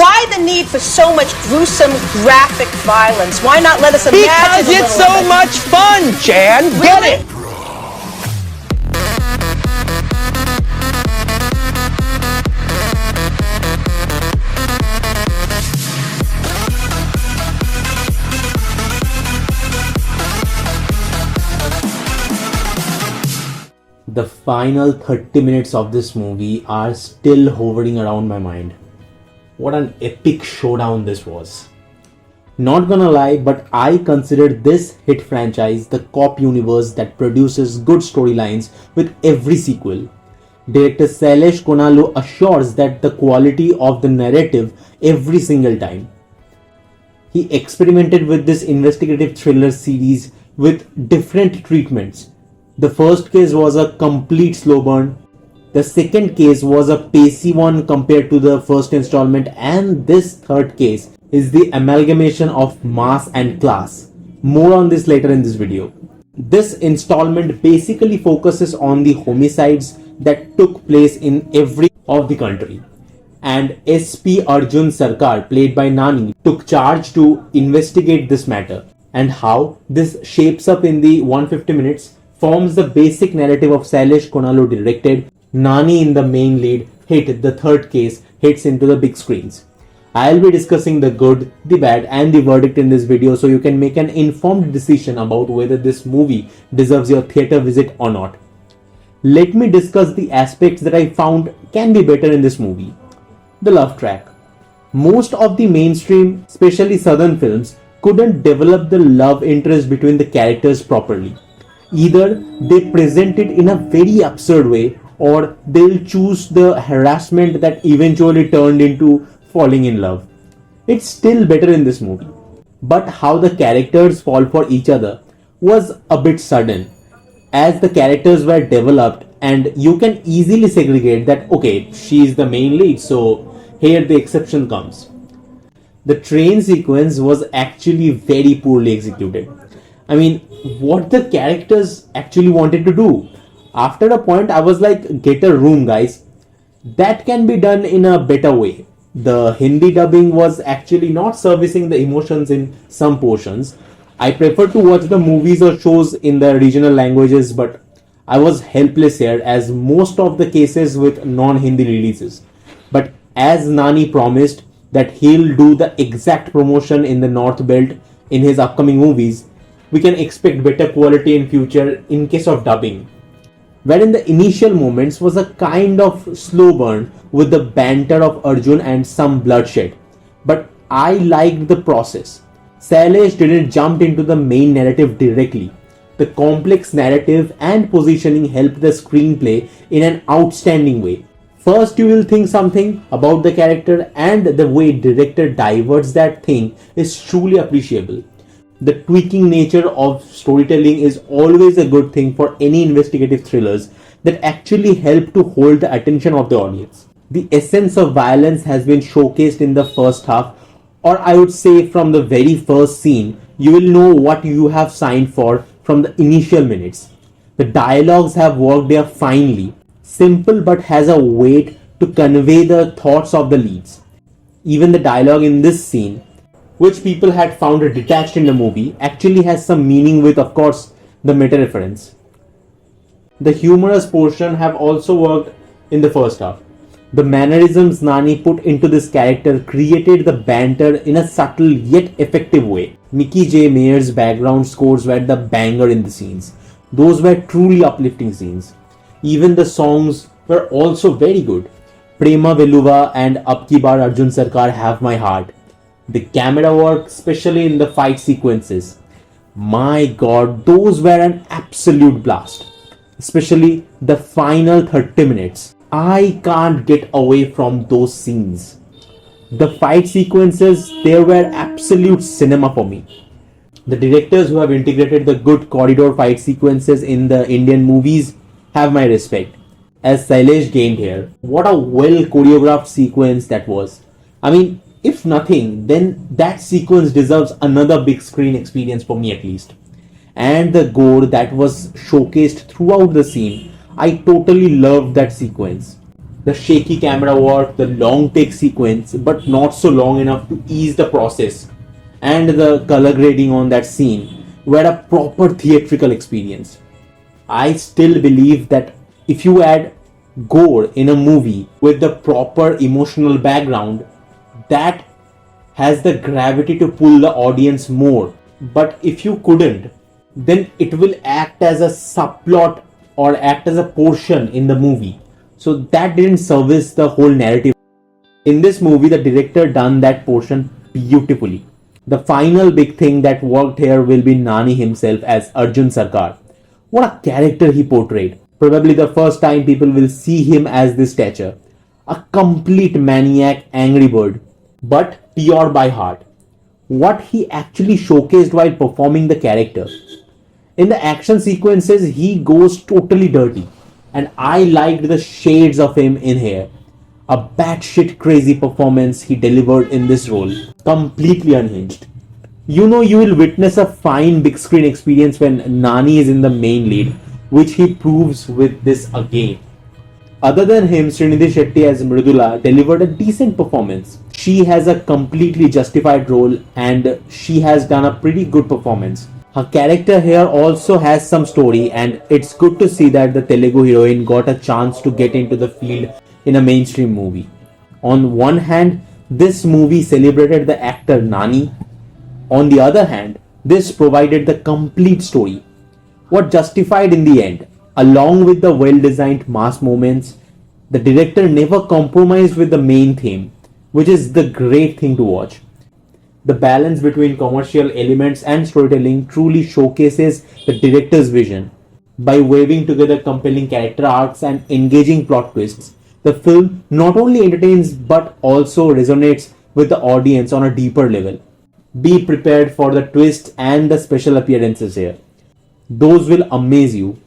Why the need for so much gruesome, graphic violence? Why not let us imagine Because it's so much fun, Jan. Get it? The final 30 minutes of this movie are still hovering around my mind. What an epic showdown this was. Not gonna lie, but I consider this hit franchise the cop universe that produces good storylines with every sequel. Director Sailesh Konalu assures that the quality of the narrative every single time. He experimented with this investigative thriller series with different treatments. The first case was a complete slow burn. The second case was a pacey one compared to the first installment, and this third case is the amalgamation of mass and class. More on this later in this video. This installment basically focuses on the homicides that took place in every of the country. And SP Arjun Sarkar, played by Nani, took charge to investigate this matter, and how this shapes up in the 150 minutes forms the basic narrative of Sailesh Konalu directed. Nani in the main lead hit the third case hits into the big screens. I'll be discussing the good, the bad and the verdict in this video so you can make an informed decision about whether this movie deserves your theatre visit or not. Let me discuss the aspects that I found can be better in this movie. The love track. Most of the mainstream, especially southern films, couldn't develop the love interest between the characters properly. Either they present it in a very absurd way, or they'll choose the harassment that eventually turned into falling in love. It's still better in this movie. But how the characters fall for each other was a bit sudden, as the characters were developed and you can easily segregate that okay, she's the main lead, so here the exception comes. The train sequence was actually very poorly executed. I mean, what the characters actually wanted to do. After a point, I was like, get a room, guys. That can be done in a better way. The Hindi dubbing was actually not servicing the emotions in some portions. I prefer to watch the movies or shows in the regional languages, but I was helpless here as most of the cases with non-Hindi releases. But as Nani promised that he'll do the exact promotion in the North Belt in his upcoming movies, we can expect better quality in future in case of dubbing. Wherein the initial moments was a kind of slow burn with the banter of Arjun and some bloodshed. But I liked the process. Sailesh didn't jump into the main narrative directly. The complex narrative and positioning helped the screenplay in an outstanding way. First you will think something about the character, and the way director diverts that thing is truly appreciable. The tweaking nature of storytelling is always a good thing for any investigative thrillers that actually help to hold the attention of the audience. The essence of violence has been showcased in the first half, or I would say from the very first scene, you will know what you have signed for from the initial minutes. The dialogues have worked there finely, simple but has a weight to convey the thoughts of the leads. Even the dialogue in this scene, which people had found detached in the movie, actually has some meaning with, of course, the meta reference. The humorous portion have also worked in the first half. The mannerisms Nani put into this character created the banter in a subtle yet effective way. Nicky J. Mayer's background scores were the banger in the scenes. Those were truly uplifting scenes. Even the songs were also very good. Prema Veluva and Abki Bar Arjun Sarkar have my heart. The camera work, especially in the fight sequences, my god, those were an absolute blast. Especially the final 30 minutes. I can't get away from those scenes. The fight sequences, they were absolute cinema for me. The directors who have integrated the good corridor fight sequences in the Indian movies have my respect. As Sailesh gained here, what a well choreographed sequence that was. I mean, if nothing, then that sequence deserves another big screen experience for me at least. And the gore that was showcased throughout the scene, I totally loved that sequence. The shaky camera work, the long take sequence, but not so long enough to ease the process, and the color grading on that scene were a proper theatrical experience. I still believe that if you add gore in a movie with the proper emotional background, that has the gravity to pull the audience more. But if you couldn't, then it will act as a subplot or act as a portion in the movie. So that didn't service the whole narrative. In this movie, the director done that portion beautifully. The final big thing that worked here will be Nani himself as Arjun Sarkar. What a character he portrayed. Probably the first time people will see him as this stature. A complete maniac, angry bird, but pure by heart. What he actually showcased while performing the character. In the action sequences, he goes totally dirty, and I liked the shades of him in here. A batshit crazy performance he delivered in this role, completely unhinged. You know you will witness a fine big screen experience when Nani is in the main lead, which he proves with this again. Other than him, Srinidhi Shetty as Mridula delivered a decent performance. She has a completely justified role and she has done a pretty good performance. Her character here also has some story, and it's good to see that the Telugu heroine got a chance to get into the field in a mainstream movie. On one hand, this movie celebrated the actor Nani. On the other hand, this provided the complete story. What justified in the end, along with the well-designed mass moments, the director never compromised with the main theme, which is the great thing to watch. The balance between commercial elements and storytelling truly showcases the director's vision. By weaving together compelling character arcs and engaging plot twists, the film not only entertains but also resonates with the audience on a deeper level. Be prepared for the twists and the special appearances here. Those will amaze you.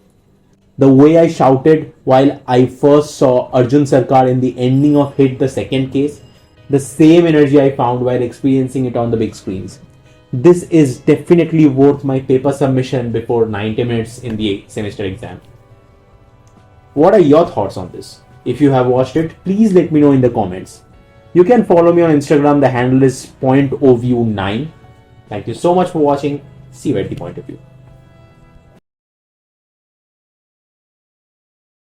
The way I shouted while I first saw Arjun Sarkar in the ending of Hit the Second Case, the same energy I found while experiencing it on the big screens. This is definitely worth my paper submission before 90 minutes in the semester exam. What are your thoughts on this? If you have watched it, please let me know in the comments. You can follow me on Instagram, the handle is PointoView9. Thank you so much for watching. See you at the point of view.